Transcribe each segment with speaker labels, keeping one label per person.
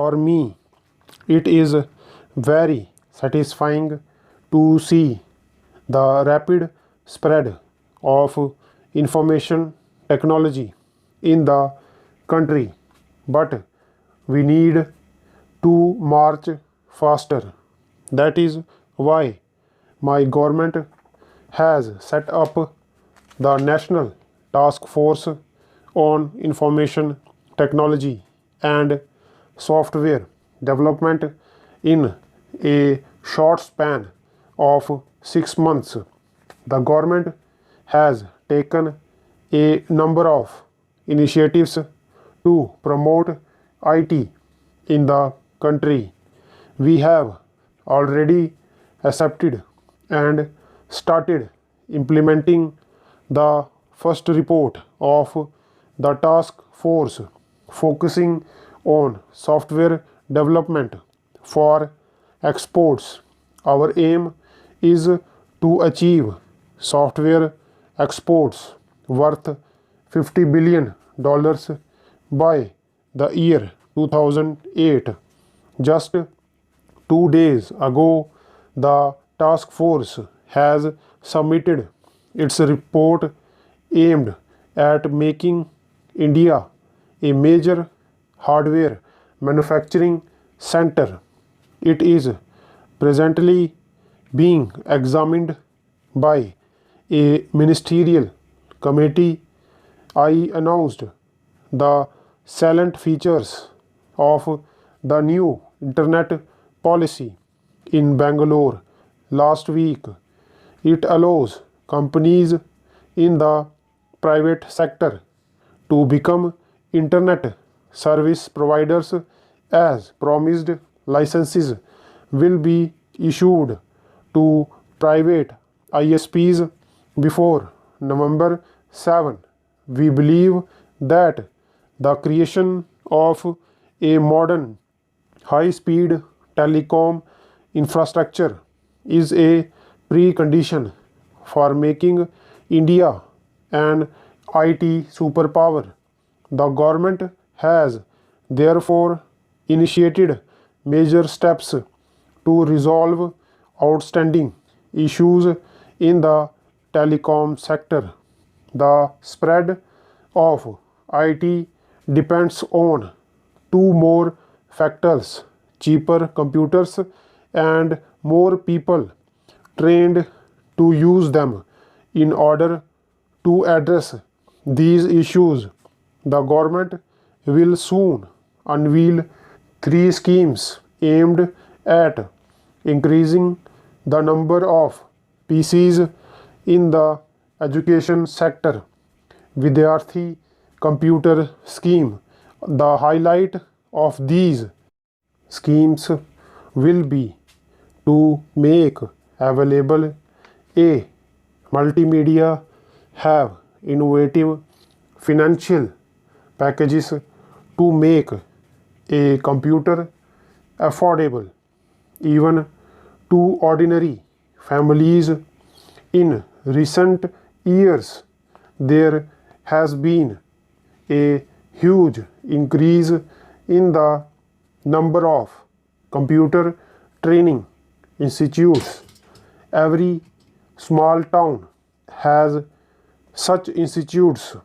Speaker 1: For me, it is very satisfying to see the rapid spread of information technology in the country, but we need to march faster. That is why my government has set up the National Task Force on Information Technology and Software Development in a short span of 6 months. The government has taken a number of initiatives to promote IT in the country. We have already accepted and started implementing the first report of the task force focusing on software development for exports. Our aim is to achieve software exports worth $50 billion by the year 2008. Just 2 days ago, the task force has submitted its report aimed at making India a major hardware manufacturing center. It is presently being examined by a ministerial committee. I announced the salient features of the new internet policy in Bangalore last week. It allows companies in the private sector to become internet service providers as promised. Licenses will be issued to private ISPs before November 7. We believe that the creation of a modern high-speed telecom infrastructure is a precondition for making India an IT superpower. The government has therefore initiated major steps to resolve outstanding issues in the telecom sector. The spread of IT depends on two more factors: cheaper computers and more people trained to use them. In order to address these issues, the government will soon unveil 3 schemes aimed at increasing the number of PCs in the education sector. Vidyarthi Computer Scheme. The highlight of these schemes will be to make available a multimedia, have innovative financial packages to make a computer affordable even to ordinary families. In recent years, there has been a huge increase in the number of computer training institutes. Every small town has such institutes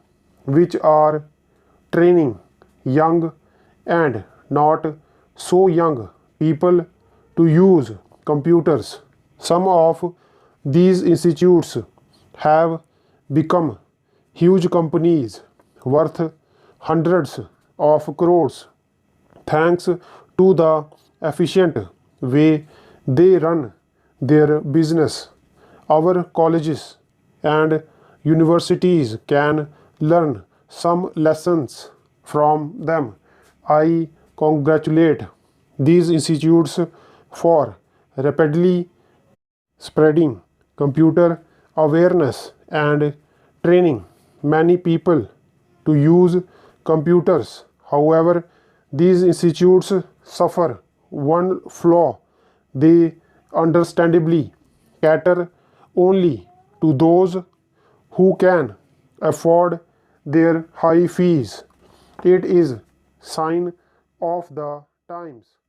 Speaker 1: which are training young and not so young people to use computers. Some of these institutes have become huge companies worth hundreds of crores thanks to the efficient way they run their business. Our colleges and universities can learn some lessons from them. I congratulate these institutes for rapidly spreading computer awareness and training many people to use computers. However, these institutes suffer one flaw: they understandably cater only to those who can afford their high fees. It is sign of the times.